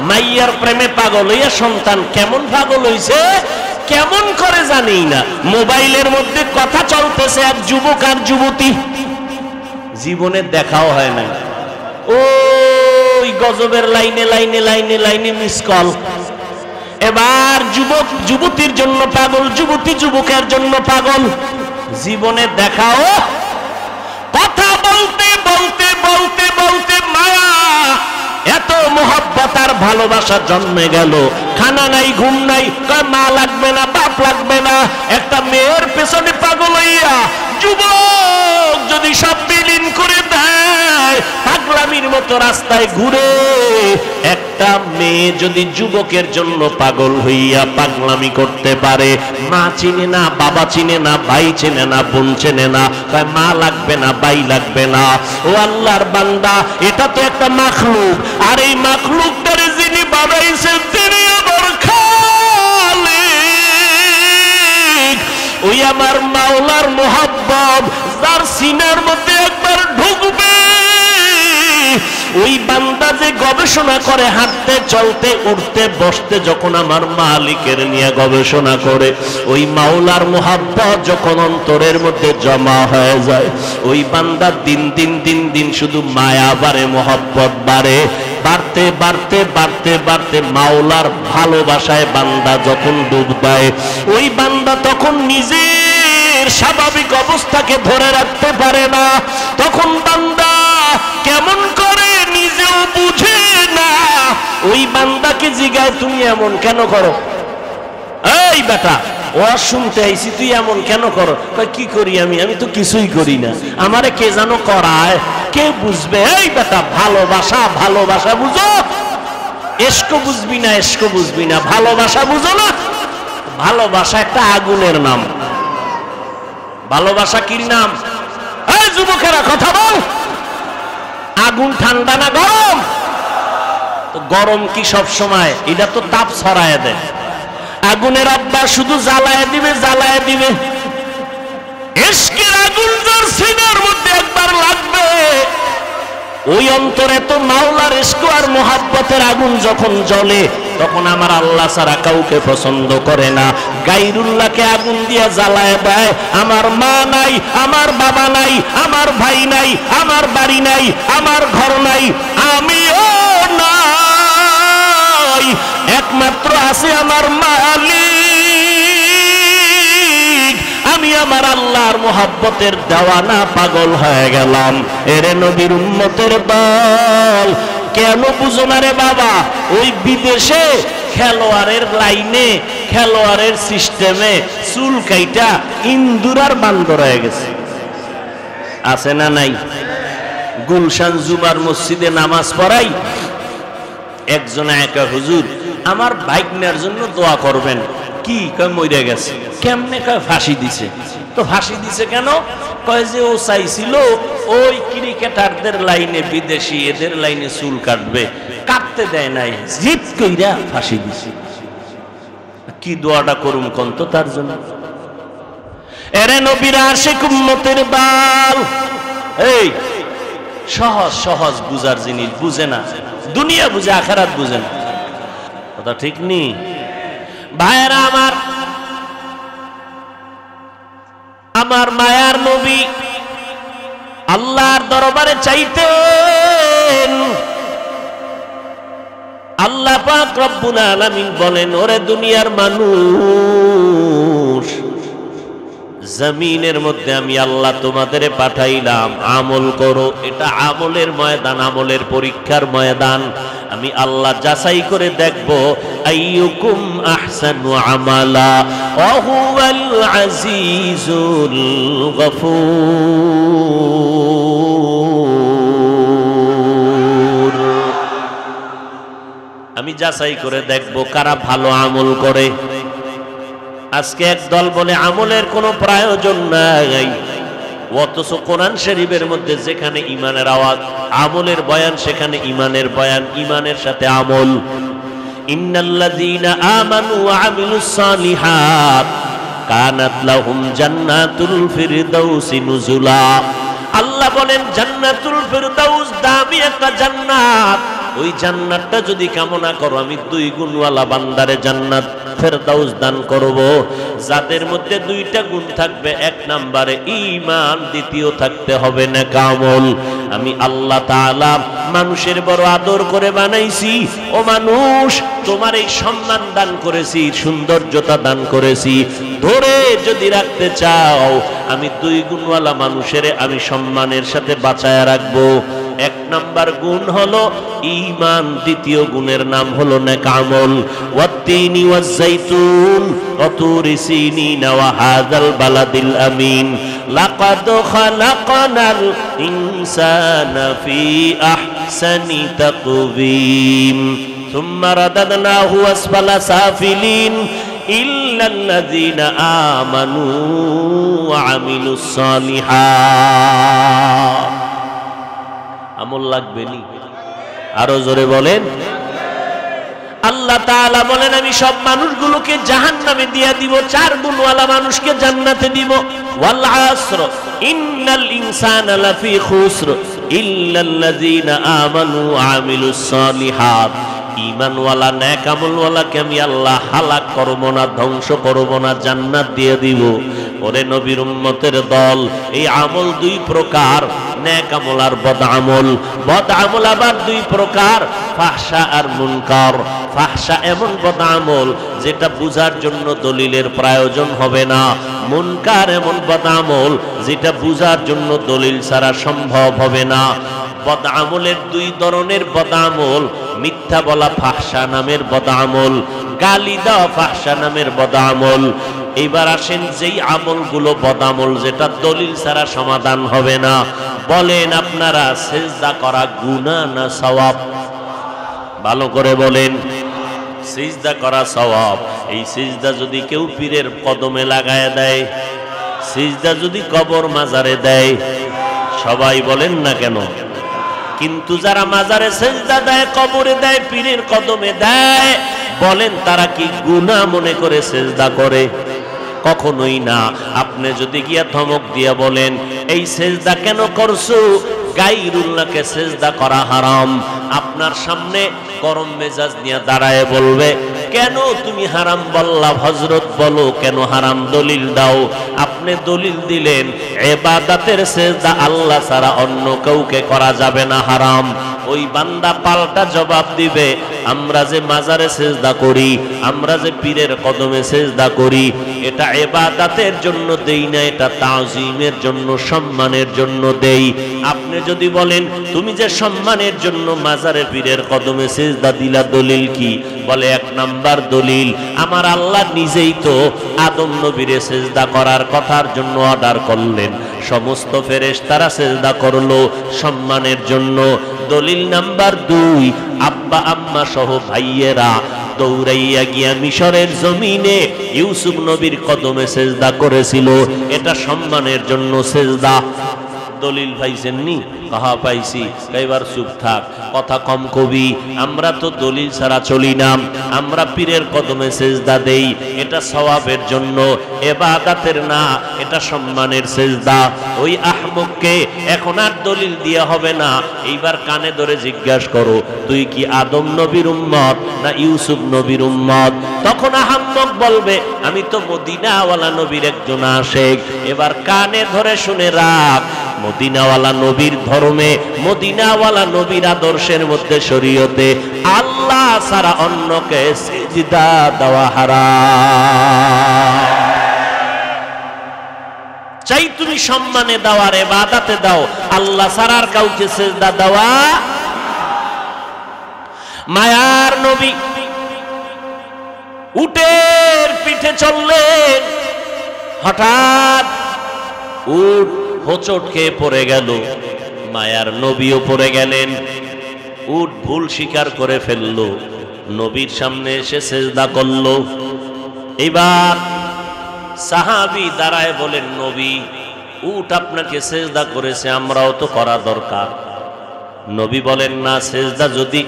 মাইয়ার প্রেমে পাগল হইয়া সন্তান কেমন পাগল হইছে কেমন করে জানি না। মোবাইলের মধ্যে কথা চলতেছে, এক যুবক আর যুবতী, জীবনে দেখাও হয় না, ওই গজবের লাইনে লাইনে লাইনে লাইনে মিস কল। এবার যুবক যুবতীর জন্য পাগল, যুবতী যুবকের জন্য পাগল, জীবনে দেখাও। কথা বলতে বলতে বলতে বলতে মায়া, এত মোহব্বত আর ভালোবাসা জন্মে গেল। খানা নাই, ঘুম নাই, মা লাগবে না, বাপ লাগবে না। একটা মেয়ের পেছনে পাগল হইয়া যুবক যদি সব বিলীন করে দেয়, পাগলামির মতো রাস্তায় ঘুরে। একটা মেয়ে যদি যুবকের জন্য পাগল হইয়া পাগলামি করতে পারে, মা চিনে না, বাবা চিনে না, ভাই চিনে না, বোন চিনে না, মা লাগবে না, ভাই লাগবে না। ও আল্লাহর বান্দা, এটা তো একটা মাখলুক, আর এই মাখলুকটারে যিনি বানাইছেন তিনি আমার খালিক। ওই আমার মাওলার মোহাব্বত যার সিনার মধ্যে একবার ঢুকবে, ওই বান্দা যে গবেষণা করে হাঁটতে চলতে উঠতে বসতে, যখন আমার মালিকের নিয়ে গবেষণা করে, ওই মাওলার মোহাব্বত যখন অন্তরের মধ্যে জমা হয়ে যায়, ওই বান্দা দিন দিন দিন দিন শুধু মায়া বাড়ে, মোহাব্বত বাড়ে, বাড়তে বাড়তে বাড়তে বাড়তে মাওলার ভালোবাসায় বান্দা যখন ডুব দেয়, ওই বান্দা তখন নিজের স্বাভাবিক অবস্থাকে ধরে রাখতে পারে না। তখন বান্দা কেমন করে নিজেও বুঝে না। ওই বান্দাকে জিগায়, তুমি এমন কেন করো? এই বেটা, ওয়াজ শুনতে আইছি, তুই এমন কেন করো? কি করি আমি? আমি তো কিছুই করি না, আমারে কে জানো করায়, কে বুঝবে? এই বেটা, ভালোবাসা ভালোবাসা বুঝো, এসকো বুঝবি না, এসকো বুঝবি না, ভালোবাসা বুঝো না। ভালোবাসা একটা আগুনের নাম। ভালোবাসা কি নাম? এই যুবকেরা কথা বল, আগুন ঠান্ডা না গরম? তো গরম কি সব সময়? এটা তো তাপ ছড়ায় দেয়। আগুনের আব্বা শুধু জ্বালায় দিবে, জ্বালায় দিবে। ইশকের আগুন যার সিনার মধ্যে একবার লাগবে, ওই অন্তরে তো মাওলার ইশক আর মোহাব্বতের আগুন যখন জ্বলে, তখন আমার আল্লাহ ছাড়া কাউকে পছন্দ করে না। গায়রুল্লাহকে আগুন দিয়ে জ্বালায় দেয়। আমার মা নাই, আমার বাবা নাই, আমার ভাই নাই, আমার বাড়ি নাই, আমার ঘর নাই, আমিও নাই, একমাত্র আছে আমার মালিক। আমি আমার আল্লাহর মোহাব্বতের দেওয়ানা, পাগল হয়ে গেলাম। এরে নবীর উম্মতের দল, কেন বুঝো না রে বাবা? ওই বিদেশে খেলোয়াড়ের লাইনে, খেলোয়াড়ের সিস্টেমে চুল কাইটা ইন্দুর আর বান্দর হয়ে গেছে, আছে না নাই? গুলশান জুমার মসজিদে নামাজ পড়াই, একজন একা, হুজুর আমার ভাইগনার জন্য দোয়া করবেন। কি কয়? মরে গেছে। কেমনে? কয় ফাঁসি দিছে। তো ফাঁসি দিছে কেন? কয় যে ও চাইছিল ওই ক্রিকেটারদের লাইনে, বিদেশি এদের লাইনে চুল কাটবে, কাটতে দেয় নাই, জিদ কইরা ফাঁসি দিছে। কি দোয়াটা করুম কোন তো তার জন্য? এরে নবীর আশিক উম্মতের দল, এই সহজ সহজ বুঝার জিনিস বুঝে না, দুনিয়া বুঝে, আখিরাত বুঝে না। কথা ঠিক নি ভাইরা আমার? আমার মায়ার নবী আল্লাহর দরবারে চাইতেন। আল্লাহ পাক রব্বুল আলামিন বলেন, ওরে দুনিয়ার মানুষ, জমিনের মধ্যে আমি আল্লাহ তোমাদের পাঠাইলাম, আমল করো। এটা আমলের ময়দান, আমলের পরীক্ষার ময়দান। আমি আল্লাহ যাচাই করে দেখব, আইয়ুকুম আহসানু আমালা ওয়া হুয়াল আজিজুল গফুর। আমি যাচাই করে দেখব কারা ভালো আমল করে। আজকে এক দল বলে আমলের কোনো প্রয়োজন নাই, অথচ কোরআন শরীফের মধ্যে যেখানে ঈমানের আওয়াজ, আমলের বয়ান, সেখানে ঈমানের বয়ান, ঈমানের সাথে আমল। ইন্নাল্লাযীনা আমানু ওয়া আমিলুস সালিহাত কানাত লাহুম জান্নাতুল ফিরদাউসি নুজুলা। আল্লাহ বলেন জান্নাতুল ফিরদাউস দামি একটা জান্নাত, ওই জান্নাতটা যদি কামনা করো আমি 2 গুণওয়ালা বান্দারে জান্নাত ফেরদাউস দান করব, যাদের মধ্যে 2টা গুণ থাকবে। 1 নম্বরে ঈমান, দ্বিতীয় থাকতে হবে নেক আমল। আমি আল্লাহ তাআলা মানুষের বড় আদর করে বানাইছি। ও মানুষ, তোমার এই সম্মান দান করেছি, সৌন্দর্যতা দান করেছি, ধরে যদি রাখতে চাও আমি 2 গুণওয়ালা মানুষের আমি সম্মানের সাথে বাঁচায়া রাখবো। 1 নাম্বার গুণ হলো ঈমান, দ্বিতীয় গুণের নাম হলো নেক আমল। ওয়াত্তিনি ওয়াজ-যাইতুন ওয়া তুরি সিনিন ওয়া হাযাল বালাদিল আমিন লাকাদ খালাকনাল ইনসানা ফি আহসানি তাকওয়িম সুম্মা রাদাদনাহু আসফালা সাফিলিন ইল্লাল্লাযীনা আমানু ওয়া আমিলুস সালিহাত। আমল লাগবে নি? আরো জোরে বলেন। আল্লাহ তাআলা বলেন আমি সব মানুষগুলোকে জাহান্নামে দিয়ে দিব, 4 গুণওয়ালা মানুষকে জান্নাতে দিব। ওয়াল আসর ইন্নাল ইনসানা লাফি খুসর ইল্লাল্লাযীনা আমানু ওয়া আমিলুস সালিহাত। ঈমানওয়ালা নেক আমলওয়ালাকে আমি আল্লাহ হালাক করব না, ধ্বংস করব না, জান্নাত দিয়ে দিব। ওরে নবীর উম্মতের দল, এই আমল 2 প্রকার, নেক আমল আর বদ আমল। বদ আমল আবার 2 প্রকার, ফাহশা আর মুনকার। ফাহশা এমন বদ আমল যেটা বুঝার জন্য দলিলের প্রয়োজন হবে না। মুনকার এমন বদ আমল যেটা বুঝার জন্য দলিল ছাড়া সম্ভব হবে না। বদ আমলের 2 ধরনের বদ আমল, মিথ্যা বলা ফাহশা নামের বদ আমল, গালি দেওয়া ফাহশা নামের বদ আমল। এবার আসেন যেই আমলগুলো বদ আমল যেটা দলিল ছাড়া সমাধান হবে না, বলেন আপনারা সিজদা করা গুনাহ না সওয়াব? ভালো করে বলেন। সিজদা করা সওয়াব। এই সিজদা যদি কেউ পীরের কদমে লাগায় দেয়, সিজদা যদি কবর মাজারে দেয়, সবাই বলেন না কেন? কিন্তু যারা মাজারে সিজদা দেয়, কবরে দেয়, পীরের কদমে দেয়, বলেন তারা কি গুনাহ মনে করে সিজদা করে? কখনোই না। আপনি যদি গিয়া ধমক দিয়া বলেন এই সিজদা কেন করছো, গায়রুল্লাহকে সিজদা করা হারাম, আপনার সামনে গরম মেজাজ নিয়ে দাঁড়ায় বলবে কেন তুমি হারাম বললা, হযরত বলো কেন হারাম, দলিল দাও। আপনি দলিল দিলেন ইবাদতের সিজদা আল্লাহ ছাড়া অন্য কাউকে করা যাবে না, হারাম। ওই বান্দা পাল্টা জবাব দিবে আমরা যে মাজারে সিজদা করি, আমরা যে পীরের কদমে সিজদা করি, এটা ইবাদতের জন্য দেই না, এটা তাজিমের জন্য, সম্মানের জন্য দেই। আপনি যদি বলেন তুমি যে সম্মানের জন্য মাজারে পীরের কদমে সিজদা দিলা, দলিল কি? বলে 1 নাম্বার দলিল আমার আল্লাহ নিজেই তো আদম নবীরে সিজদা করার কথার জন্য অর্ডার করলেন, সমস্ত ফেরেশতারা সিজদা করলো সম্মানের জন্য। দলিল নাম্বার 2, আব্বা আম্মা সহ ভাইয়েরা দৌড়াইয়া গিয়া মিশরের জমিনে ইউসুফ নবীর কদমে সিজদা করেছিল, এটা সম্মানের জন্য সিজদা। দলিল পাইছেননি? কাহা পাইছি। এবার চুপ থাক, কথা কম কবি। আমরা তো দলিল ছাড়া চলি না, আমরা পীরের কদমে সিজদা দেই, এটা সওয়াবের জন্য, ইবাদতের না, এটা সম্মানের সিজদা। ওই আহমককে এখন আর দলিল দিয়া হবে না, এইবার কানে ধরে জিজ্ঞাসা করো তুই কি আদম নবীর উম্মত না ইউসুফ নবীর উম্মত? তখন আহমক বলবে আমি তো মদিনাওয়ালা নবীর একজন আশিক। এবার কানে ধরে শুনে রাখ, মদিনাওয়ালা নবীর ধর্মে, মদিনাওয়ালা নবীর আদর্শের মধ্যে, শরীয়তে আল্লাহ ছাড়া অন্যকে সিজদা দেওয়া হারাম। চাই তুমি সম্মানে দাও আর ইবাদতে দাও, আল্লাহ ছাড়া আর কাউকে সিজদা দেওয়া। মায়ার নবী উটের পিঠে চললেন, হঠাৎ উট হোঁচট খেয়ে পড়ে গেল, মায়ার নবীও পড়ে গেলেন। উট ভুল স্বীকার করে ফেলল, নবীর সামনে এসে সিজদা করল। এবার সাহাবী দাঁড়ায় বলেন নবী উট আপনাকে সিজদা করেছে, আমরাও তো করা দরকার। নবী বলেন না, সিজদা যদি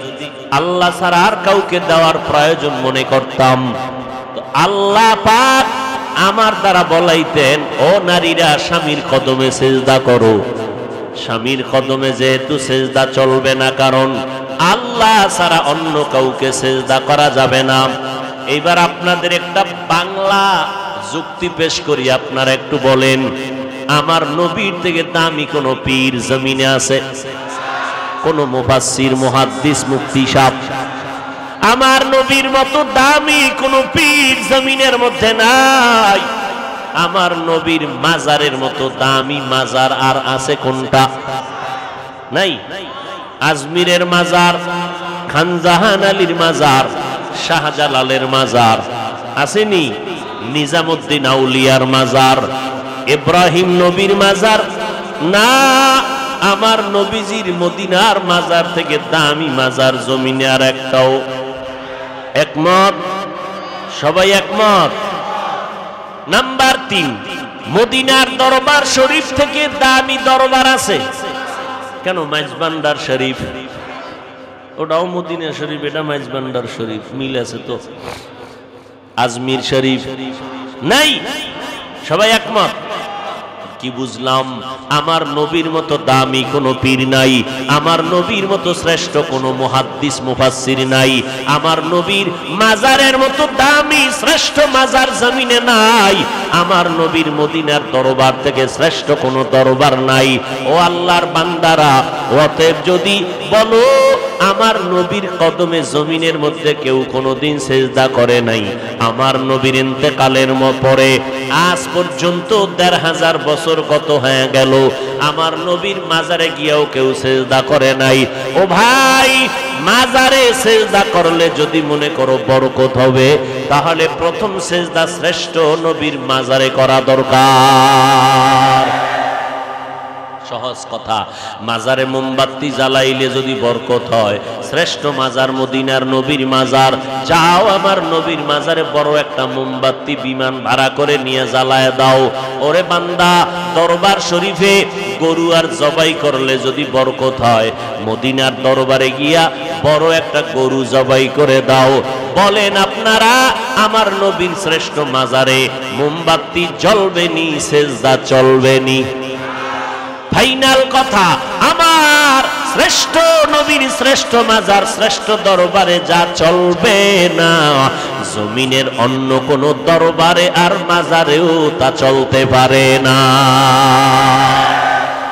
আল্লাহ ছাড়া আর কাউকে দেওয়ার প্রয়োজন মনে করতাম তো আল্লাহ পাক আমার দ্বারা বলাইতেন ও নারীরা স্বামীর কদমে সিজদা করো। স্বামীর কদমে যেহেতু সিজদা চলবে না, কারণ আল্লাহ ছাড়া অন্য কাউকে সিজদা করা যাবে না। এইবার আপনাদের একটা বাংলা যুক্তি পেশ করি, আপনারা একটু বলেন, আমার নবীর থেকে দামি কোন পীর জমিনে আছে? কোন মুফাসসির, মুহাদ্দিস, মুফতি সাহেব? আমার নবীর মতো দামি কোন পীর জমিনের মধ্যে নাই। আমার নবীর মাজারের মতো দামি মাজার আর আছে কোনটা? নাই। আজমিরের মাজার, খানজাহান আলীর মাজার, শাহজালালের মাজার আসেনি? নিজামুদ্দিন আউলিয়ার মাজার, ইব্রাহিম নবীর মাজার না। আমার নবীজির মদিনার মাজার থেকে দামি মাজার জমিনে আর একটাও। একমত? সবাই একমত? নাম্বার 3, মদিনার দরবার শরীফ থেকে দামি দরবার আছে কেন? মাইজবান্ডার শরীফ, ওটাও মদিনা শরীফ, এটা মাইজবান্ডার শরীফ, মিল আছে তো। আজমির শরীফ নাই। সবাই একমত? কি বুঝলাম? আমার নবীর মতো দামি কোনো পীর নাই, আমার নবীর মতো শ্রেষ্ঠ কোনো মুহাদ্দিস, মুফাসসির নাই, আমার নবীর মাজারের মতো দামি শ্রেষ্ঠ মাজার জমিনে নাই, আমার নবীর মদিনার দরবার থেকে শ্রেষ্ঠ কোনো দরবার নাই। ও আল্লাহর বান্দারা, অতএব যদি বলো আমার নবীর কদমে জমিনের মধ্যে কেউ কোনোদিন সেজদা করে নাই, আমার নবীর ইন্তেকালের পরে আজ পর্যন্ত ১৫০০ বছর কত হয়ে গেল, আমার নবীর মাজারে গিয়েও কেউ সেজদা করে নাই। ও ভাই, মাজারে সেজদা করলে যদি মনে করো বরকত হবে, তাহলে প্রথম সেজদা শ্রেষ্ঠ নবীর মাজারে করা দরকার। সহজ কথা, মাজারে মোমবাতি জ্বালাইলে যদি বরকত হয়, শ্রেষ্ঠ মাজার মদিনার নবীর মাজার। যাও আমার নবীর মাজারে বড় একটা মোমবাতি বিমান ভাড়া করে নিয়ে জ্বালায় দাও। ওরে বান্দা, দরবার শরীফে গরু আর জবাই করলে যদি বরকত হয়, মদিনার দরবারে গিয়া বড় একটা গরু জবাই করে দাও। বলেন আপনারা, আমার নবীর শ্রেষ্ঠ মাজারে মোমবাতি জ্বলবে নি, সেজদা চলবে নি? ফাইনাল কথা, আমার শ্রেষ্ঠ নবীর শ্রেষ্ঠ মাজার, শ্রেষ্ঠ দরবারে যা চলবে না, জমিনের অন্য কোন দরবারে আর মাজারেও তা চলতে পারে না।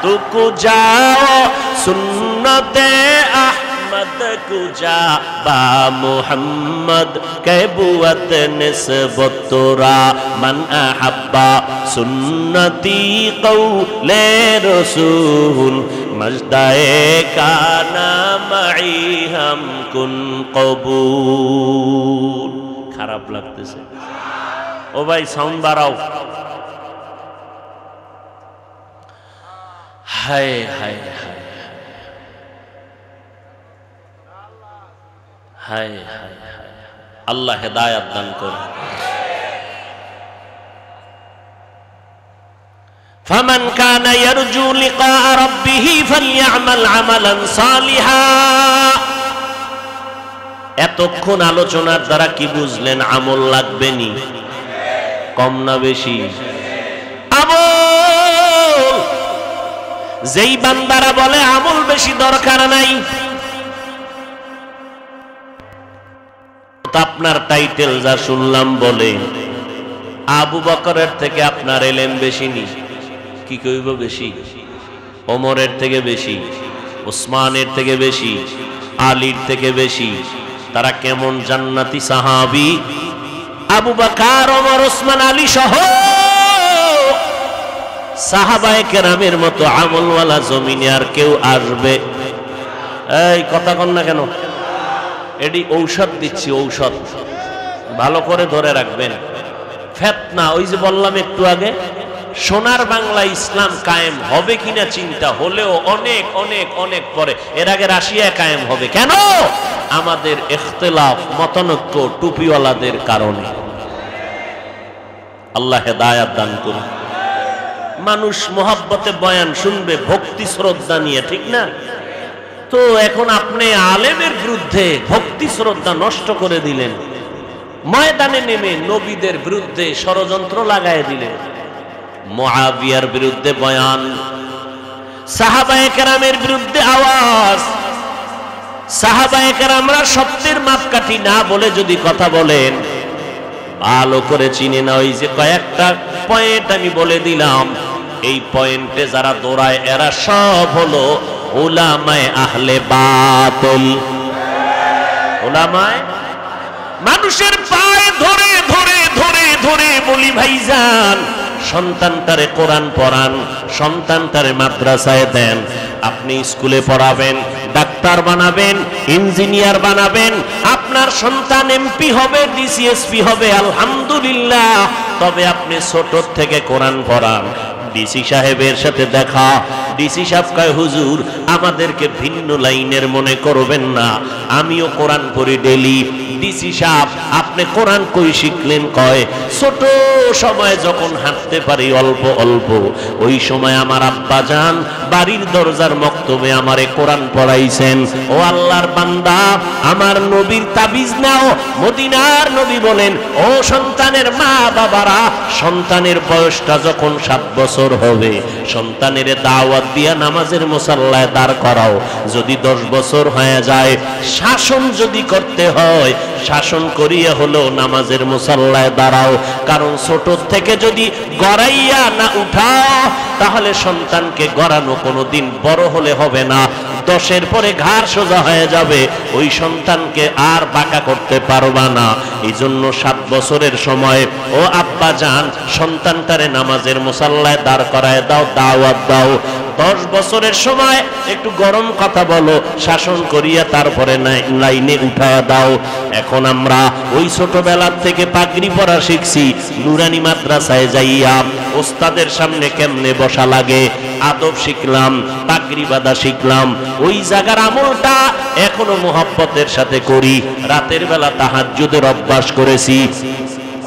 তুকু যাও সুন্নতে আহমদ কুজা বা মুহাম্মদ কেবুয়ত নিসবত তোরা মান আহাব্বা সুন্নতি কওলে রাসূল মজদায়ে কানা মাই হাম কুন কবুল। খারাপ লাগতেছে? ও ভাই সাউন্ড বাড়াও। হায় হায় হায় হায় হায় হায়, আল্লাহ হেদায়েত দান করুন। ফামান কানা ইয়ারজু লিকা রাব্বিহি ফালইআমাল আমালান সালিহা। এতক্ষণ আলোচনার দ্বারা কি বুঝলেন? আমল লাগবে নি? কম না বেশি? আমল। যেই বান্দারা বলে আমল বেশি দরকার নাই, আপনার টাইটেল যা শুনলাম বলে আবু বকরের থেকে আপনার এলেম বেশি নি? কি কইব বেশি? ওমরের থেকে বেশি, উসমানের থেকে বেশি, আলীর থেকে বেশি। তারা কেমন জান্নাতি সাহাবী? আবু বকর, ওমর, উসমান, আলী সহ সাহাবায়ে কেরামের মতো আমলওয়ালা জমিনে আর কেউ আসবে? এই কথা কন না কেন? এটি ঔষধ দিচ্ছি, ঔষধ ভালো করে ধরে রাখবেন। ফিতনা, ওই যে বললাম একটু আগে, সোনার বাংলা ইসলাম কায়েম হবে কিনা চিন্তা হলেও অনেক অনেক অনেক পরে। এর আগে রাশিয়ায় কায়েম হবে কেন? আমাদের ইখতিলাফ, মতানৈক্য, টুপিওয়ালাদের কারণে। আল্লাহ হেদায়েত দান করুন। মানুষ মোহাব্বতে বয়ান শুনবে ভক্তি শ্রদ্ধা নিয়ে, ঠিক না? তো এখন আপনি আলেমের বিরুদ্ধে ভক্তি শ্রদ্ধা নষ্ট করে দিলেন, ময়দানে নেমে নবীদের বিরুদ্ধে ষড়যন্ত্র লাগায় দিলেন। মুআবিয়ার বিরুদ্ধে বয়ান, সাহাবায়ে কেরামের বিরুদ্ধে আওয়াজ, সাহাবায়ে কেরামরা সত্যের মাপকাঠি না বলে যদি কথা বলেন, ভালো করে চিনে না। ওই যে কয়েকটা পয়েন্ট আমি বলে দিলাম, এই পয়েন্টে যারা দৌড়ায় এরা সব হলো উলামায়ে আহলে বাতিল। উলামায়ে মানুষের পায়ে ধরে ধরে ধরে ধরে বলি, ভাইজান সন্তানটারে কোরআন পড়ান, সন্তানটারে মাদ্রাসায় দেন। আপনি স্কুলে পড়াবেন, ডাক্তার বানাবেন, ইঞ্জিনিয়ার বানাবেন, আপনার সন্তান এমপি হবে, ডিসিএসপি হবে, আলহামদুলিল্লাহ। তবে আপনি ছোট থেকে কোরআন পড়ান। ডিসি সাহেবের সাথে দেখা, ডিসি সাহেব কয়, হুজুর আমাদেরকে ভিন্ন লাইনের মনে করবেন না, আমিও কোরআন পড়ি ডেলি। ডিসি সাহেব আপনি কোরআন কই শিখলেন? কয় ছোট সময় যখন হাঁটতে পারি অল্প অল্প, ওই সময় আমার আব্বা জান বাড়ির দরজার মক্তবে আমারে কোরআন পড়াইছেন। ও আল্লাহর বান্দা, আমার নবীর তাবিজ নাও। মদিনার নবী বলেন, ও সন্তানের মা বাবারা, সন্তানের বয়সটা যখন 7 বছর হবে, সন্তানের দাওয়াত দিয়া নামাজের মুসাল্লায় দাঁড় করাও। যদি 10 বছর হয়ে যায়, শাসন যদি করতে হয়, শাসন করিয়ে হলো নামাজের মুসাল্লায় দাঁড়াও। কারণ ছোট থেকে যদি গড়াইয়া না উঠাও, তাহলে সন্তানকে গড়ানো কোনোদিন বড় হলে হবে না। 10-এর পরে ঘাড় সোজা হয়ে যাবে, ওই সন্তানকে আর বাঁকা করতে পারবা না। এই জন্য 7 বছরের সময় ও আব্বা জান সন্তানটারে নামাজের মুসাল্লায় দাঁড় করায় দাও, দাওয়াত দাও। 10 বছরের সময় একটু গরম কথা বলো, শাসন করিয়া তারপরে লাইনে উঠায়া দাও। এখন আমরা ওই ছোটবেলার থেকে পাগড়ি পরা শিখছি। নুরানি মাদ্রাসায় যাইয়া ওস্তাদের সামনে কেমনে বসা লাগে আদব শিখলাম, পাগড়ি বাঁধা শিখলাম। ওই জায়গার আমলটা এখনো মোহাব্বতের সাথে করি। রাতের বেলা তাহাজ্জুদের অভ্যাস করেছি।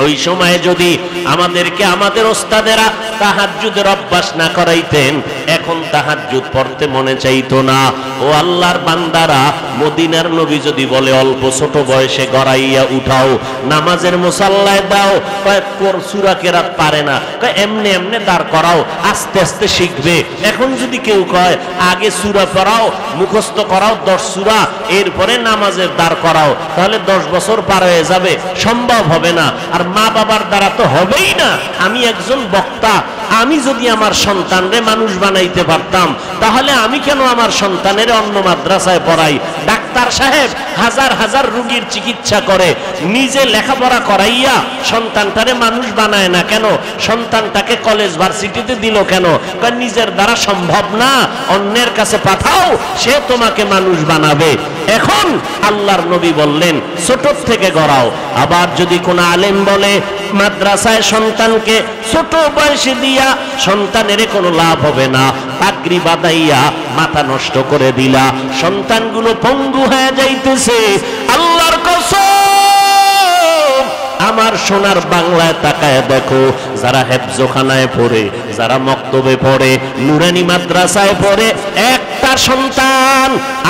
ওই সময়ে যদি আমাদেরকে আমাদের ওস্তাদেরা তাহাজ্জুদের অভ্যাস না করাইতেন, এখন তাহাজ্জুদ পড়তে মনে চাইতো না। ও আল্লাহর বান্দারা, মদিনার নবী যদি বলে অল্প ছোট বয়সে গড়াইয়া উঠাও, নামাজের মুসাল্লায় দাও, কয়েক সূরা কেরাত পারে না, এমনি এমনি দাঁড় করাও, আস্তে আস্তে শিখবে। এখন যদি কেউ কয় আগে সূরা পড়াও, মুখস্থ করাও 10 সূরা, এরপরে নামাজের দাঁড় করাও, তাহলে 10 বছর পার হয়ে যাবে, সম্ভব হবে না। আর মা বাবার দ্বারা তো হবেই না। আমি একজন বক্তা, আমি যদি আমার সন্তানরে মানুষ বানাইতে পারতাম, তাহলে আমি কেন আমার সন্তানের অন্য মাদ্রাসায় পড়াই? ডাক্তার সাহেব হাজার হাজার রোগীর চিকিৎসা করে, নিজে লেখাপড়া করাইয়া সন্তানটারে মানুষ বানায় না কেন? সন্তানটাকে কলেজ ভার্সিটিতে দিল কেন? নিজের দ্বারা সম্ভব না, অন্যের কাছে পাঠাও, সে তোমাকে মানুষ বানাবে। এখন আল্লাহর নবী বললেন ছোট থেকে গড়াও। আবার যদি কোন আলেম বলে মাদ্রাসায় সন্তানকে ছোট বয়সে দিয়া সন্তানের কোনো লাভ হবে না, পাগড়ি বাঁধাইয়া মাথা নষ্ট করে দিলা, সন্তানগুলো পঙ্গু হয়ে যাইতেছে। আল্লাহর কসম, আমার সোনার বাংলায় তাকায় দেখো, যারা হেফজখানায় পড়ে, যারা মক্তবে পড়ে, নুরানি মাদ্রাসায় পড়ে, একটা সন্তান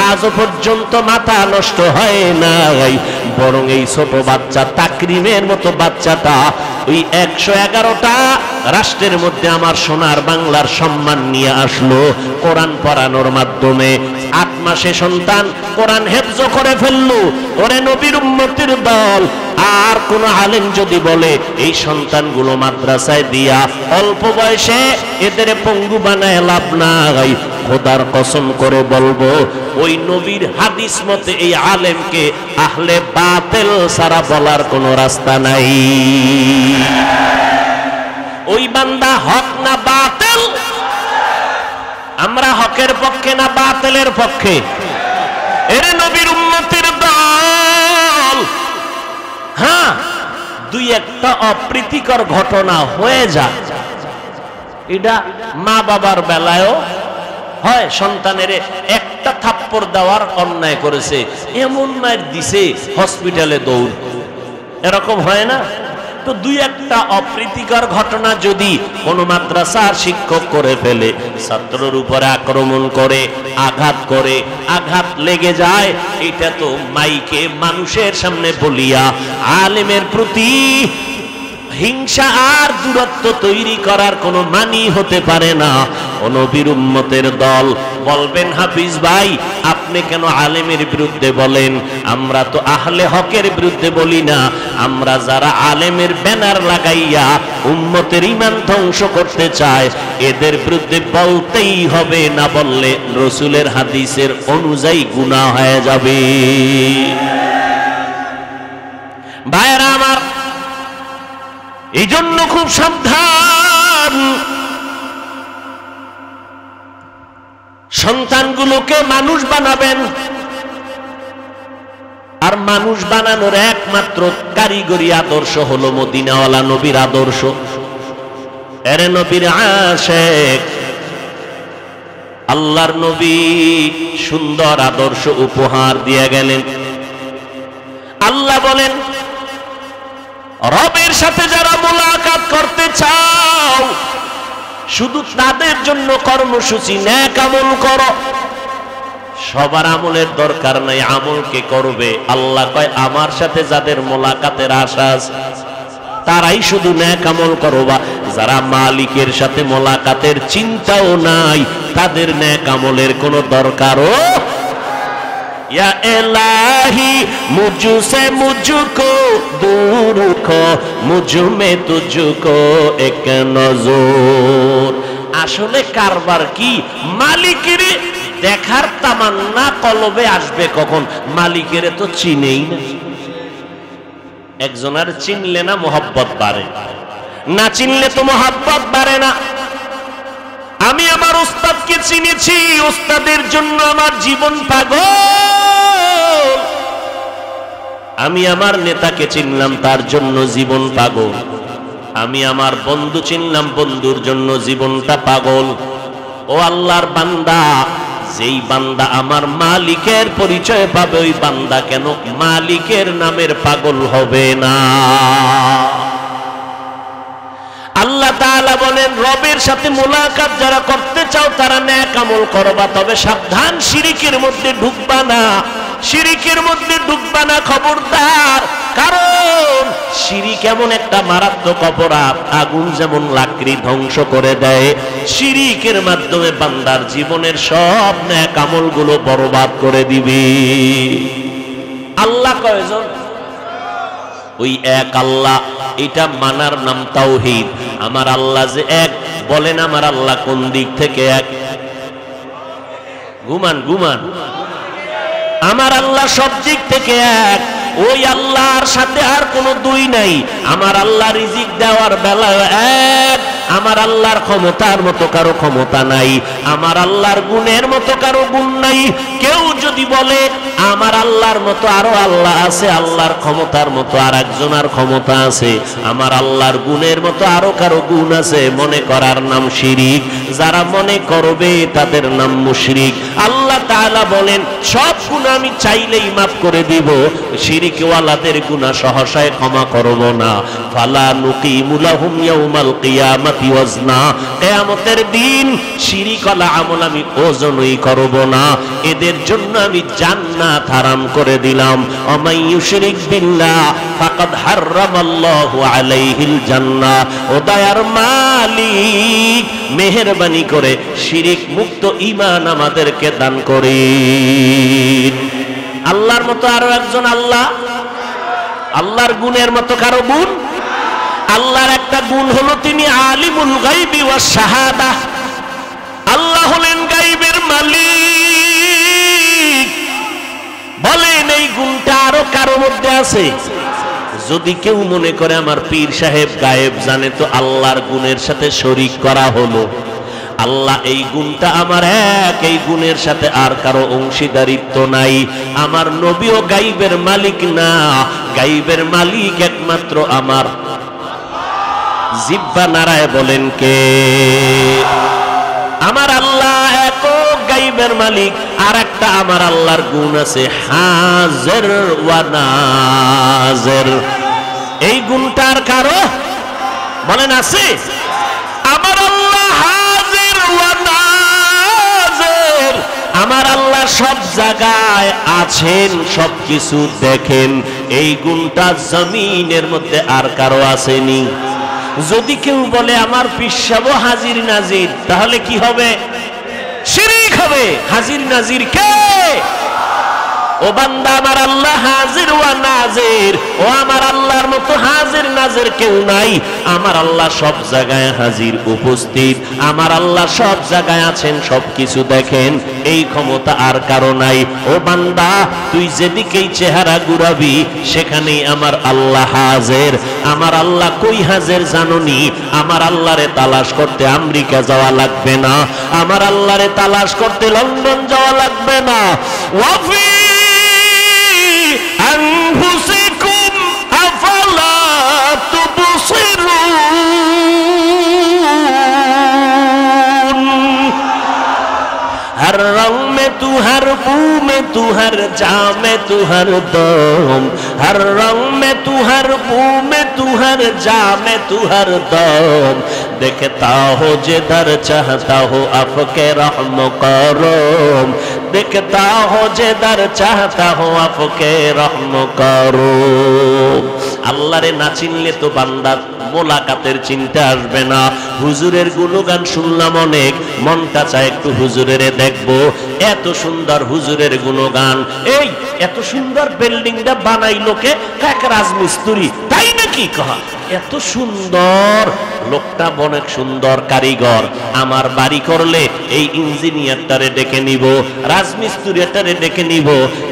আজও পর্যন্ত মাথা নষ্ট হয় নাই। বরং এই ছোট বাচ্চা তাকরিমের মতো বাচ্চাটা ওই 111টা রাষ্ট্রের মধ্যে আমার সোনার বাংলার সম্মান নিয়ে আসলো কোরআন পড়ানোর মাধ্যমে। 8 মাসে সন্তান কোরআন হেফজ করে ফেললো। ওরে নবীর উম্মতের দল, আর কোন আলেম যদি বলে এই সন্তানগুলো মাদ্রাসায় দিয়া অল্প বয়সে এদের পঙ্গু বানায় লাভ নাই, খোদার কসম করে বলবো, ওই নবীর হাদিস মতে এই আলেমকে আহলে বাতিল সারা বলার কোনো রাস্তা নাই। ওই বান্দা হক না বাতিল? আমরা হকের পক্ষে না বাতিলের পক্ষে? এর নবীর উম্মতের দল। হ্যাঁ, 2-1টা অপ্রীতিকর ঘটনা হয়ে যায়, এটা মা বাবার বেলায়ও হয়। সন্তানের একটা থাপ্পড় দেওয়ার অন্যায় করেছে, এমন মায়ের দিছে হসপিটালে দৌড়, এরকম হয় না? তো 2-1টা অপ্রীতিকর ঘটনা যদি কোন মাদ্রাসার শিক্ষক করে ফেলে, ছাত্রের উপরে আক্রমণ করে, আঘাত লেগে যায়, এটা তো মাইকে মানুষের সামনে বলিয়া আলেমের প্রতি হিংসা আর দূরত্ব তৈরি করার কোনো মানি হতে পারে না। ও নবীর উম্মতের দল বলবেন, হাফিজ ভাই আপনি কেন আলেমের বিরুদ্ধে বলেন? আমরা তো আহলে হকের বিরুদ্ধে বলি না, আমরা যারা আলেমের ব্যানার লাগাইয়া উম্মতের ঈমান ধ্বংস করতে চায় এদের বিরুদ্ধে বলতেই হবে, না বললে রাসূলের হাদিসের অনুযায়ী গুনাহ হয়ে যাবে। ভাইরা আমার, এই জন্য খুব সাবধান, সন্তানগুলোকে মানুষ বানাবেন। আর মানুষ বানানোর একমাত্র কারিগরি আদর্শ হলো মদিনাওয়ালা নবীর আদর্শ। এরে নবীর আশিক, আল্লাহর নবী সুন্দর আদর্শ উপহার দিয়ে গেলেন। আল্লাহ বলেন, রবের সাথে যারা মুলাকাত করতে চাও শুধু তাদের জন্য কর্মসূচি নেক আমল করো। সবার আমলের দরকার নাই, আমলকে করবে। আল্লাহ কয়, আমার সাথে যাদের মোলাকাতের আশা আছে তারাই শুধু নেক আমল করবা। যারা মালিকের সাথে মোলাকাতের চিন্তাও নাই তাদের নেক আমলের কোনো দরকারও। या इलाही मुझसे मुझको दूर रखो, मुझ में तुझको एक नजर। আসলে কারবার কি? মালিকের দেখার তামান্না কলবে আসবে কখন? মালিকের তো চিনেই না। একজনের চিনলে না মোহাব্বত বাড়ে, না চিনলে তো মোহাব্বত বাড়ে না। আমি আমার উস্তাদকে চিনেছি, উস্তাদের জন্য আমার জীবন পাগল। আমি আমার নেতাকে চিনলাম, তার জন্য জীবন পাগল। আমি আমার বন্ধু চিনলাম, বন্ধুর জন্য জীবনটা পাগল। ও আল্লাহর বান্দা, যেই বান্দা আমার মালিকের পরিচয় পাবে ওই বান্দা কেন মালিকের নামের পাগল হবে না? আল্লাহ তাআলা বলেন, রবের সাথে মুলাকাত যারা করতে চাও তারা নেক আমল করবা, তবে সাবধান, শিরিকের মধ্যে ঢুকবা না। শিরিকের মধ্যে ঢুকবা না, খবরদার। কারণ শিরিক এমন একটা মারাত্মক অপরাধ, আগুন যেমন লাকড়ি ধ্বংস করে দেয়, শিরিকের মাধ্যমে বান্দার জীবনের সব নেক আমলগুলো বরবাদ করে দিবে। আল্লাহ কয়জন? ওই এক আল্লাহ। এটা মানার নাম তাওহীদ। আমার আল্লাহ যে এক, বলেন আমার আল্লাহ কোন দিক থেকে এক? ঘুমান ঘুমান। আমার আল্লাহ সব দিক থেকে এক। ওই আল্লাহর সাথে আর কোনো দুই নাই। আমার আল্লাহ রিজিক দেওয়ার বেলায় এক। আমার আল্লাহর ক্ষমতার মতো কারো ক্ষমতা নাই, আমার আল্লাহর গুণের মতো কারো গুণ নাই। কেউ যদি বলে আমার আল্লাহর মতো আরো আল্লাহ আছে, আল্লাহর ক্ষমতার মতো আর একজনের ক্ষমতা আছে, আমার আল্লাহর গুণের মতো আরো কারো গুণ আছে, মনে করার নাম শিরিক। যারা মনে করবে তাদের নাম মুশরিক। আল্লাহ তাআলা বলেন, সব গুনাহ আমি চাইলেই মাফ করে দিব, শিরিকওয়ালাদের গুনাহ সহসায় ক্ষমা করব না। ফালা নুকিমু লাহুম ইয়াউমাল কিয়ামাতি ওয়াজনা। কিয়ামতের দিন শিরিকওয়ালা আমল আমি ওজনই করব না, এদের জন্য আমি জান্নাত হারাম করে দিলাম। ওমাই ইউশরিক বিল্লাহ ফাকাদ হারামাল্লাহু আলাইহিল জান্নাহ। ও দয়ার মালিক, মেহেরবানি করে শিরিক মুক্ত ঈমান আমাদেরকে দান করেন। আল্লাহর মতো আরো একজন আল্লাহ, আল্লাহর গুণের মতো কারো গুণ? আল্লাহর একটা গুণ হলো তিনি আলিমুল গায়বি ওয়াস শাহাদা। আল্লাহ হলেন গায়বের মালিক। বলেন এই গুণটা আরো কারো মধ্যে আছে? যদি কেউ মনে করে আমার পীর সাহেব গায়েব জানে, তো আল্লাহর গুণের সাথে শরীক করা হলো। আল্লাহ এই গুণটা আমার এক, এই গুণের সাথে আর কারো অংশীদারিত্ব নাই। আমার নবীও গায়বের মালিক না, গায়বের মালিক একমাত্র আমার। জিহ্বা নারায় বলেন কে? আমার আল্লাহ একক গায়বের মালিক। আর একটা আমার আল্লাহর গুণ আছে, হাজির ওয়া নাজির। এই গুণটার কারো বলেন আছে? আমার আল্লাহ হাজির ওয়া নাজির। আমার আল্লাহ সব জায়গায় আছেন, সবকিছু দেখেন, এই গুণটা জমিনের মধ্যে আর কারো আসেনি। যদি কেউ বলে আমার পীর সাহেব হাজির নাজির, তাহলে কি হবে? শিরক হবে। হাজির নাজির কে? ও বান্দা, আমার আল্লাহ হাজির ওয়া নাজির। ও আমার আল্লাহর মতো হাজির নাজির কেউ নাই। আমার আল্লাহ সব জায়গায় হাজির উপস্থিত, আমার আল্লাহ সব জায়গায় আছেন, সবকিছু দেখেন, এই ক্ষমতা আর কারো নাই। ও বান্দা, তুই যেদিকেই চেহারা ঘুরাবি সেখানেই আমার আল্লাহ হাজির। আমার আল্লাহ কই হাজির জানোনি? আমার আল্লাহরে তালাশ করতে আমেরিকা যাওয়া লাগবে না, আমার আল্লাহরে তালাশ করতে লন্ডন যাওয়া লাগবে না। ওয়াফি أنفسكم أفلا تبصرون हर रंग में तू, हर बू में तू, हर जा में तू, हर दम, हर रंग में तू, हर बू में तू, हर जा में तू, हर दम, देखता हो जिधर चाहता हो आपके रहम करम, देखता हो जिधर चाहता हो आपके रहम करम। আল্লাহরে না চিনলে তো বান্দা মোলাকাতের চিন্তা আসবে না। হুজুরের গুণগান শুনলাম অনেক, মনটা চায় একটু হুজুরের দেখবো। এত সুন্দর হুজুরের গুণগান, এই এত সুন্দর বিল্ডিংটা বানাইলো কে? এক রাজমিস্ত্রি, তাই নাকি? কহা এত সুন্দর লোকটা, অনেক সুন্দর কারিগর। আমার বাড়ি করলে এই ইঞ্জিনিয়ারটারে ডেকে নিব, রাজমিস্ত্রিটারে ডেকে নিব।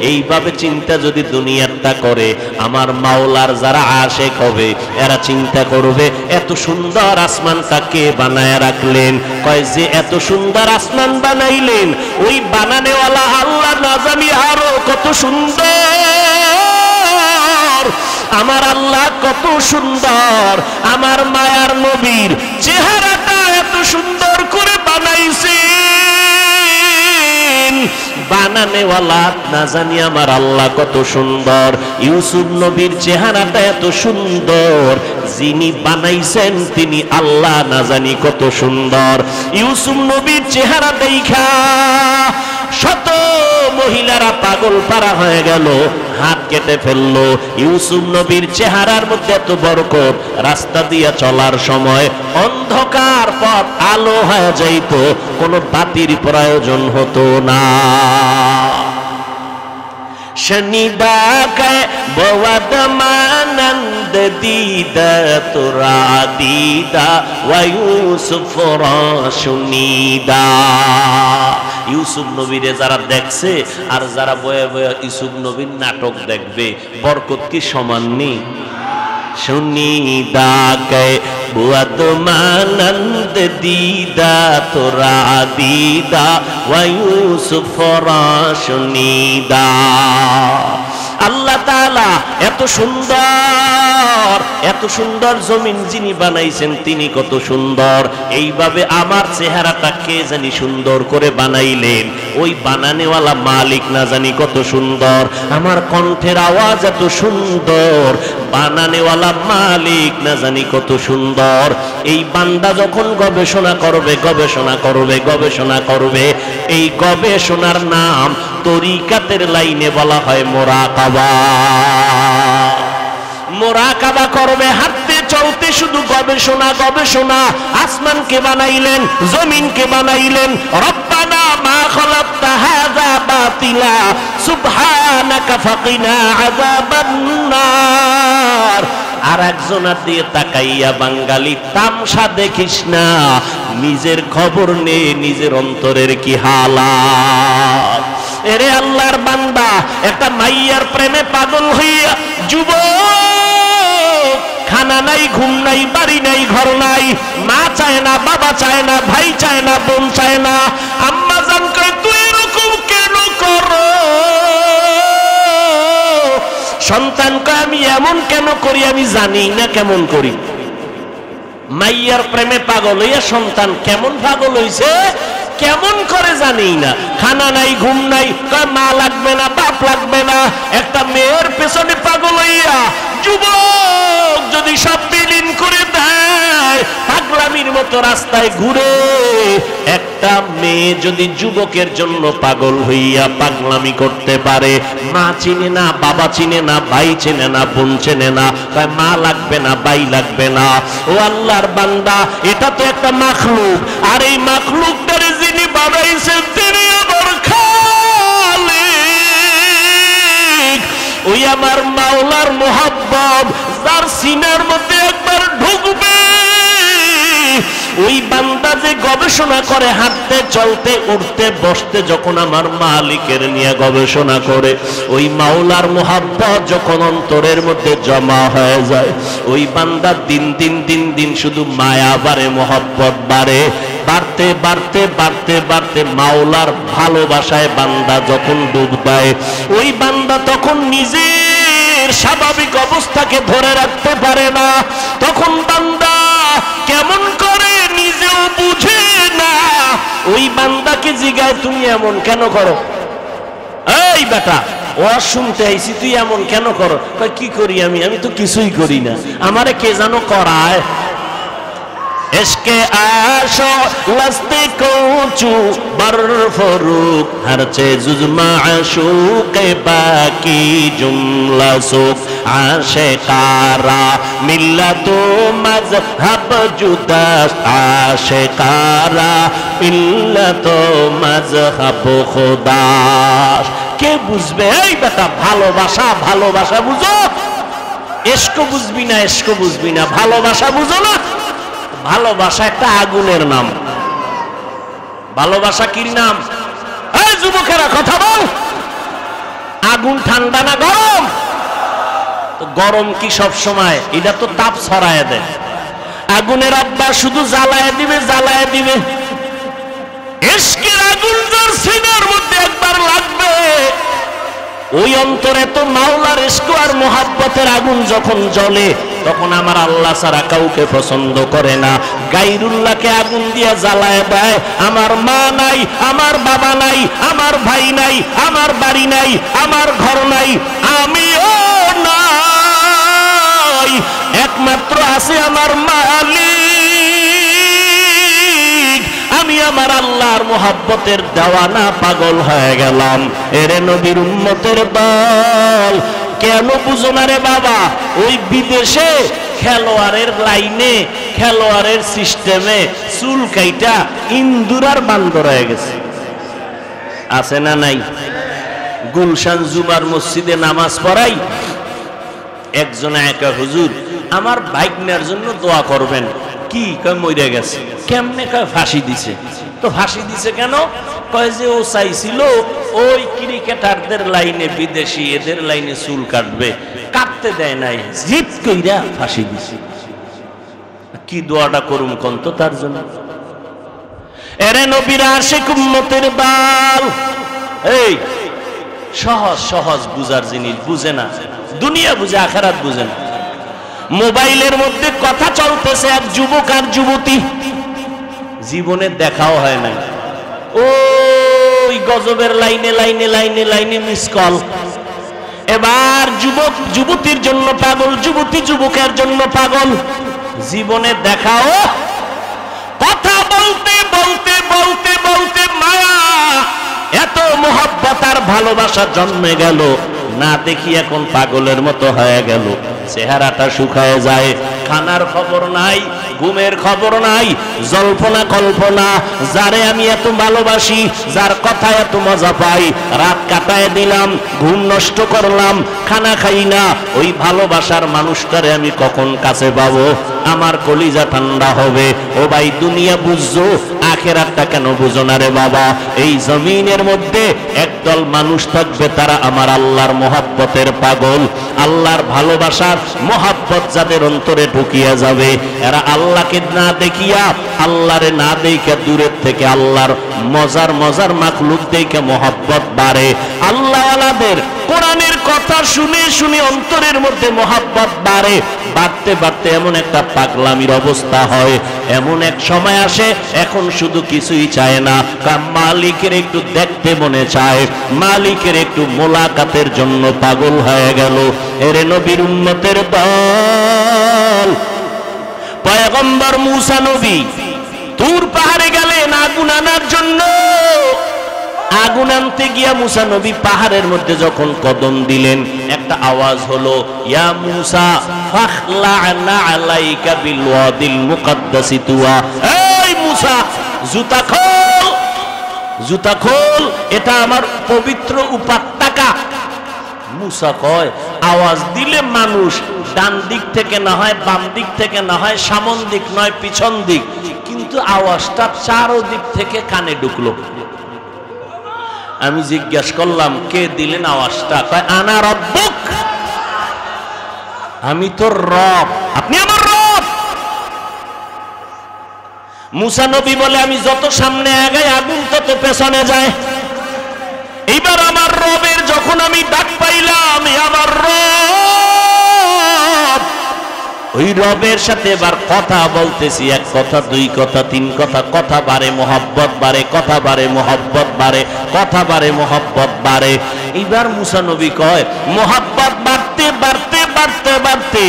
এইভাবে চিন্তা যদি দুনিয়ারটা করে, আমার মাওলার যারা আশেক হবে এরা চিন্তা করবে এত সুন্দর আসমানটা কে বানায় রাখলেন। কয় যে এত সুন্দর আসমান বানাইলেন, ওই বানানেওয়ালা আল্লাহ না জানি আরো কত সুন্দর। আমার আল্লাহ কত সুন্দর, আমার মায়ার নবীর চেহারাটা এত সুন্দর করে বানাইছেন। বানানেওয়ালা না জানি আমার আল্লাহ কত সুন্দর। ইউসুফ নবীর চেহারাটা এত সুন্দর, যিনি বানাইছেন তিনি আল্লাহ না জানি কত সুন্দর। ইউসুফ নবীর চেহারা দেখা শত মহিলারা পাগল পারা হয়ে গেল, হাত কেটে ফেললো। ইউসুফ নবীর চেহারার মধ্যে এত বরকত, রাস্তা দিয়ে চলার সময় অন্ধকার পথ আলো হয়ে যাইত, কোনো বাতির প্রয়োজন হতো না। शनिदा के बवद मानंद दीदा तुरा दीदा वयूसुफ राशुनीदा। ইউসুফ নবীরে যারা দেখছে আর যারা বয়ে বয়ে ইউসুফ নবীর নাটক দেখবে, বরকত কি সমান নেই? শুনিদা কে বুয়াদ মানন্দ দিদা তোরা দিদা ওয়ায়ুসুফ রাশুনিদা। আল্লাহ তাআলা এত সুন্দর, এত সুন্দর জমিন যিনি বানাইছেন তিনি কত সুন্দর। এইভাবে আমার চেহারাটা কে জানি সুন্দর করে বানাইলেন, ওই বানানেওয়ালা মালিক না জানি কত সুন্দর। আমার কণ্ঠের আওয়াজ এত সুন্দর, বানানেওয়ালা মালিক না জানি কত সুন্দর। এই বান্দা যখন গবেষণা করবে, গবেষণা করবে, গবেষণা করবে, এই গবেষণার নাম তরিকাতের লাইনে বলা হয় মুরাকাবা। মুরাকাবা করবে, হাঁটতে চলতে শুধু গবেষণা গবেষণা। আসমানকে বানাইলেন, জমিনকে বানাইলেন। রব্বানা মা খালাকতা হাযা বাতিলা সুবহানাকা ফাকিনা আযাবান নার। আর একজনের দিয়ে তাকাইয়া বাঙালি তামসা দেখিস না, নিজের খবর নে নিজের অন্তরের কি হালাত। এরে আল্লাহর বান্দা, একটা মাইয়ার প্রেমে পাগল হইয়া যুবক, খানা নাই, ঘুম নাই, বাড়ি নাই, ঘর নাই, মা চায় না, বাবা চায় না, ভাই চায় না, বোন চায় না। আম্মা জান কয় তুই এরকম কেন করো? সন্তান কয় আমি এমন কেন করি, আমি জানি না কেমন করি। মাইয়ার প্রেমে পাগল হইয়া সন্তান কেমন পাগল হইছে, কেমন করে জানি না। খানা নাই, ঘুম নাই, কয় মা লাগবে না, বাপ লাগবে না। একটা মেয়ের পেছনে পাগল হইয়া যুবক যদি সব বিলীন করে দেয়, পাগলামির মতো রাস্তায় ঘুরে, একটা একটা মেয়ে যদি যুবকের জন্য পাগল হইয়া পাগলামি করতে পারে, মা চিনে না, বাবা চিনে না, ভাই চিনে না, বোন চিনে না, তাই মা লাগবে না, ভাই লাগবে না। ও আল্লাহর বান্দা, এটা তো একটা মাখলুক, আর এই মাখলুকটারে যিনি বানাইছেন তিনি আমার খালিক। ওই আমার মাওলার মোহাব্বত যার সিনার মধ্যে একবার ঢুকবে, ওই বান্দা যে গবেষণা করে হাঁটতে চলতে উঠতে বসতে, যখন আমার মালিকের নিয়ে গবেষণা করে, ওই মাওলার মোহাব্বত যখন অন্তরের মধ্যে জমা হয়ে যায়, ওই বান্দা দিন দিন দিন দিন শুধু মায়া বাড়ে, মোহাব্বত বাড়ে, বাড়তে বাড়তে বাড়তে বাড়তে মাওলার ভালোবাসায় বান্দা যখন ডুব দেয়, ওই বান্দা তখন নিজের স্বাভাবিক অবস্থাকে ধরে রাখতে পারে না। তখন বান্দা কেমন করে নিজেও বুঝে না। ওই বান্দাকে জিগায়, তুমি এমন কেন করো? এই বেটা, ও শুনতে আইছি, তুই এমন কেন করো? কি করি আমি? আমি তো কিছুই করি না, আমারে কে জানো করায়। इश्क़े आशो लस्ते कोचू बरफरूक हर चीज़ माशूक़ बाकी जुमला सुख आशिकारा मिल्लतो मज़हब जुदा आशिकारा मिल्लतो मज़हब खुदा। কে বুঝবে? এই বেটা, ভালোবাসা ভালোবাসা বুঝো, ইশক বুঝবি না, ইশক বুঝবি না, ভালোবাসা বুঝো না। ভালোবাসা একটা আগুনের নাম। ভালোবাসা কি নাম? এই যুবকেরা কথা বল, আগুন ঠান্ডা না গরম? তো গরম কি সব সময়? এটা তো তাপ ছড়ায় দেয়। আগুনের আব্বা শুধু জ্বালায় দিবে, জ্বালায় দিবে। ইশকের আগুন যার সিনার মধ্যে একবার লাগবে, ওই অন্তরে তো মাওলার ইশক আর মোহাব্বতের আগুন যখন জ্বলে, তখন আমার আল্লাহ ছাড়া কাউকে পছন্দ করে না। গায়রুল্লাহকে আগুন দিয়ে জ্বালায় দেয়। আমার মা নাই, আমার বাবা নাই, আমার ভাই নাই, আমার বাড়ি নাই, আমার ঘর নাই, আমিও নাই, একমাত্র আছে আমার মালিক। আমি আমার আল্লাহর মোহাব্বতের দেওয়ানা, পাগল হয়ে গেলাম। এরে নবীর উম্মতের দল, কেন বুঝো না রে বাবা? ওই বিদেশে খেলোয়াড়ের লাইনে, খেলোয়াড়ের সিস্টেমে চুল কাইটা ইন্দুরার বান্দর হয়ে গেছে, আছে না নাই? গুলশান জুমার মসজিদে নামাজ পড়াই, একজন একা, হুজুর আমার ভাগ্নের জন্য দোয়া করবেন। কি কয়? মরে গেছে। কেমনে? কয় ফাঁসি দিছে। তো ফাঁসি দিছে কেন? কয় যে ও চাইছিল ওই ক্রিকেটারদের লাইনে, বিদেশি এদের লাইনে চুল কাটবে, কাটতে দেয় নাই, জিদ কইরা ফাঁসি দিছে। কি দোয়াটা করুম কোন তো তার জন্য? এরে নবীর আশিক উম্মতের দল, এই সহজ সহজ বুঝার জিনিস বুঝে না, দুনিয়া বুঝে, আখিরাত বুঝে না। মোবাইলের মধ্যে কথা চলতেছে, এক যুবক আর যুবতী, জীবনে দেখাও হয় না, ওই গজবের লাইনে লাইনে লাইনে লাইনে মিস কল। এবার যুবক যুবতীর জন্য পাগল, যুবতী যুবকের জন্য পাগল, জীবনে দেখাও, কথা বলতে বলতে বলতে বলতে মায়া, এত মোহাব্বত আর ভালোবাসা জন্মে গেল, না দেখি এখন পাগলের মতো হয়ে গেল। চেহারাটা শুকায় যায়, খানার খবর নাই, ঘুমের খবর নাই, জল্পনা কল্পনা। যারে আমি এত ভালোবাসি, যার কথা এত মজা পাই, রাত কাটায় দিলাম, ঘুম নষ্ট করলাম, খানা খাই না, ওই ভালোবাসার মানুষটারে আমি কখন কাছে পাবো? আমার কলিজা ঠান্ডা হবে। ও ভাই, দুনিয়া বুঝছো, আখিরাতটা কেন বুঝো না রে বাবা? এই জমিনের মধ্যে একদল মানুষ থাকবে, তারা আমার আল্লাহর মোহাব্বতের পাগল। আল্লাহর ভালোবাসার মোহাব্বত যাদের অন্তরে ঢুকিয়া যাবে, এরা আল্লাহকে না দেখিয়া, আল্লাহরে না দেখে দূরের থেকে আল্লাহর মজার মজার মাখলুক দেখে মোহাব্বত বাড়ে। আল্লাহওয়ালাদের কোরআনের কথা শুনে শুনে অন্তরের মধ্যে মোহাব্বত বাড়ে, বাড়তে বাড়তে এমন একটা পাগলামির অবস্থা হয়। এমন এক সময় আসে, এখন শুধু কিছুই চায় না, মালিকের একটু দেখতে মনে চায়, মালিকের একটু মোলাকাতের জন্য পাগল হয়ে গেল। এরে নবীর উম্মতের দল, পয়গম্বর মুসা নবী তুর পাহাড়ে গেলেন আগুন আনার জন্য। আগুন আনতে গিয়া মুসা নবী পাহাড়ের মধ্যে যখন কদম দিলেন, একটা আওয়াজ হলো, ইয়া মুসা ফাখলা'না আলাইকা বিল ওয়াদিল মুকাদ্দাসি তুয়া। এই মুসা, জুতা খোল, জুতা খোল, এটা আমার পবিত্র উপত্যকা। মুসা কয়, আওয়াজ দিলে মানুষ ডান দিক থেকে না হয়, বাম দিক থেকে না হয়, সামন দিক নয় পিছন দিক, কিন্তু আওয়াজটা চারদিক থেকে কানে ঢুকলো। আমি জিজ্ঞাসা করলাম, কে দিলেন আওয়াজটা? কয়, আনা রব্বুক, আমি তোর রব, আপনি আমার রব। মুসা নবী বলে, আমি যত সামনে আগাই আগুন তত পেছনে যায়। এইবার আমার রবের যখন আমি ডাক পাইলাম, আমার রব, ওই রবের সাথে এবার কথা বলতেছি, এক কথা, দুই কথা, তিন কথা, কথা বাড়ে মোহাব্বত বাড়ে, কথা বাড়ে মোহাব্বত বাড়ে, কথা বাড়ে মোহাব্বত বাড়ে। এইবার মুসা নবী কয়, মোহাব্বত বাড়তে বাড়তে বাড়তে বাড়তে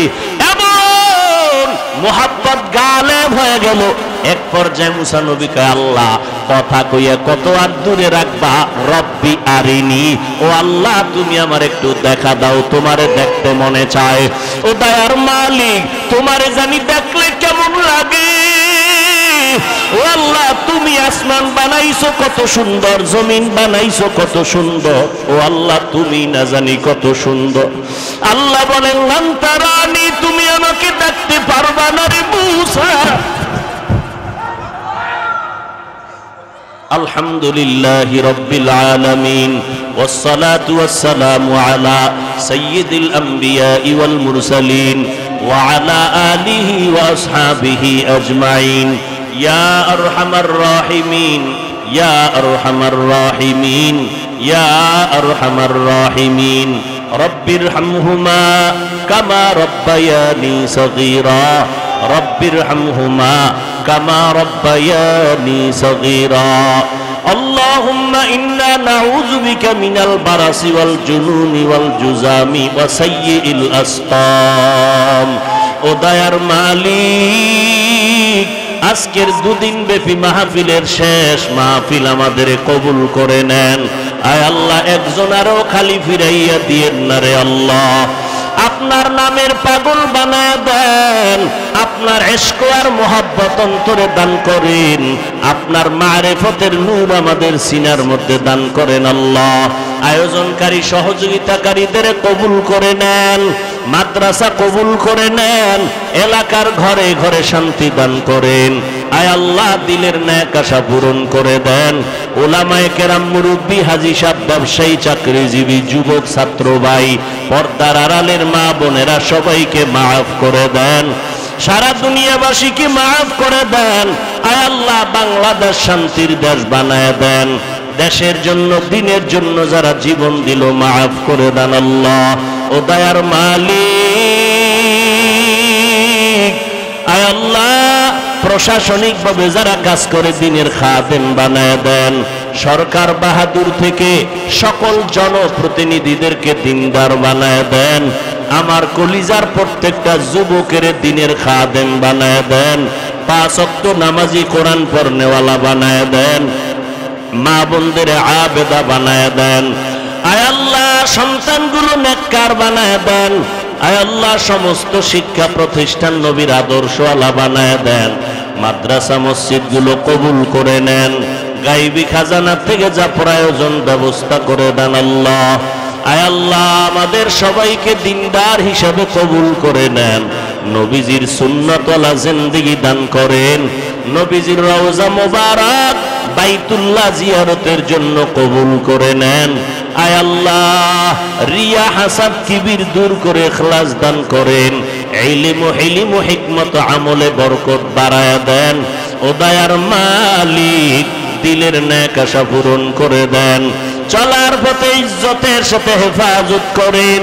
এমন মোহাব্বত গালেব হয়ে গেল। এক পর্যায়ে মুসা নবী কয়, আল্লাহ কথা কইয়া কত আর দূরে রাখবা, রব্বি আরিনি, ও আল্লাহ তুমি আমার একটু দেখা দাও, তোমারে দেখতে মনে চায়। ও দয়ার মালিক, তোমারে জানি দেখলে কেমন লাগে। ও আল্লাহ, তুমি আসমান বানাইছো কত সুন্দর, জমিন বানাইছো কত সুন্দর, ও আল্লাহ তুমি না জানি কত সুন্দর। আল্লাহ বলেন, লান তারানি, তুমি আমাকে দেখতে পারবা না রে মুসা। আলহামদুলিল্লাহি রাব্বিল আলামিন, ওয়াসসালাতু ওয়াসসালামু আলা সাইয়্যিদিল আমবিয়াই ওয়াল মুরসালিন ওয়া আলা আলিহি ওয়া আসহাবিহি আজমাইন। ইয়া আরহামার রাহিমিন, ইয়া আরহামার রাহিমিন, ইয়া আরহামার রাহিমিন। রব্বিরহামহুমা কামা রাব্বায়ানি সগীরা, রব্বিরহামহুমা কামা রাব্বায়ানি সগীরা। আল্লাহুম্মা ইন্না নাউযু বিকা মিনাল বারাসি ওয়াল জুনুনি ওয়াল জুজামি ওয়া সাইয়্যিল আসকাম। ও দয়ার মালিক, আজকের দুদিন ব্যাপী মাহফিলের শেষ মাহফিল আমাদের কবুল করে নেন। আয় আল্লাহ, একজন আরো খালি ফিরাইয়া দিয়েন না রে আল্লাহ। আপনার নামের পাগল বানায় দেন, আপনার ইশক আর মোহাব্বত অন্তরে দান করেন, আপনার মারিফতের নূর আমাদের সিনার মধ্যে দান করেন আল্লাহ। আয়োজনকারী সহযোগিতাকারীদের কবুল করে নেন, মাদ্রাসা কবুল করে নেন, এলাকার ঘরে ঘরে শান্তি দান করেন। আয় আল্লাহ, দিলের ন্যাক আশা পূরণ করে দেন। উলামায়ে কেরাম, মুরব্বী, হাজী সাহেব, ব্যবসায়ী, চাকরিজীবী, যুবক, ছাত্র ভাই, পর্দার আড়ালের মা বোনেরা সবাইকে মাফ করে দেন। সারা দুনিয়াবাসীকে মাফ করে দেন। আয় আল্লাহ, বাংলাদেশ শান্তির দেশ বানায় দেন। দেশের জন্য, দিনের জন্য যারা জীবন দিল মাফ করে দেন আল্লাহ। ও দয়ার মালিক, আয় আল্লাহ, প্রশাসনিক ভাবে যারা কাজ করে দিনের খাদেম বানায় দেন। সরকার বাহাদুর থেকে সকল জনপ্রতিনিধিদেরকে দিনদার বানায় দেন। আমার কলিজার প্রত্যেকটা যুবকের দিনের খাদেম বানায় দেন। 5 ওয়াক্ত নামাজি, কোরআন পড়নেওয়ালা বানায় দেন। মা বোনদের আবেদা বানায় দেন। আয় আল্লাহ, সন্তানগুলো নেককার বানায় দেন। আয় আল্লাহ, সমস্ত শিক্ষা প্রতিষ্ঠান নবীর আদর্শওয়ালা বানায় দেন। মাদ্রাসা মসজিদগুলো কবুল করে নেন। গায়বী খাজানা থেকে যা প্রয়োজন ব্যবস্থা করে দেন আল্লাহ। আয় আল্লাহ, আমাদের সবাইকে দিনদার হিসাবে কবুল করে নেন। নবীজির সুন্নতওয়ালা জিন্দেগি দান করেন। নবীজির রওজা মোবারক বাইতুল্লাহ জিয়ারতের জন্য কবুল করে নেন। আয় আল্লাহ, রিয়া, হাসাদ, কিবির দূর করে ইখলাস দান করেন। ইলম ও হিলম ও হিকমত আমলে বরকত বাড়ায়া দেন। ও দয়ার মালিক, দিলের ন্যাক আশা পূরণ করে দেন। চলার পথে ইজ্জতের সাথে হেফাজত করেন।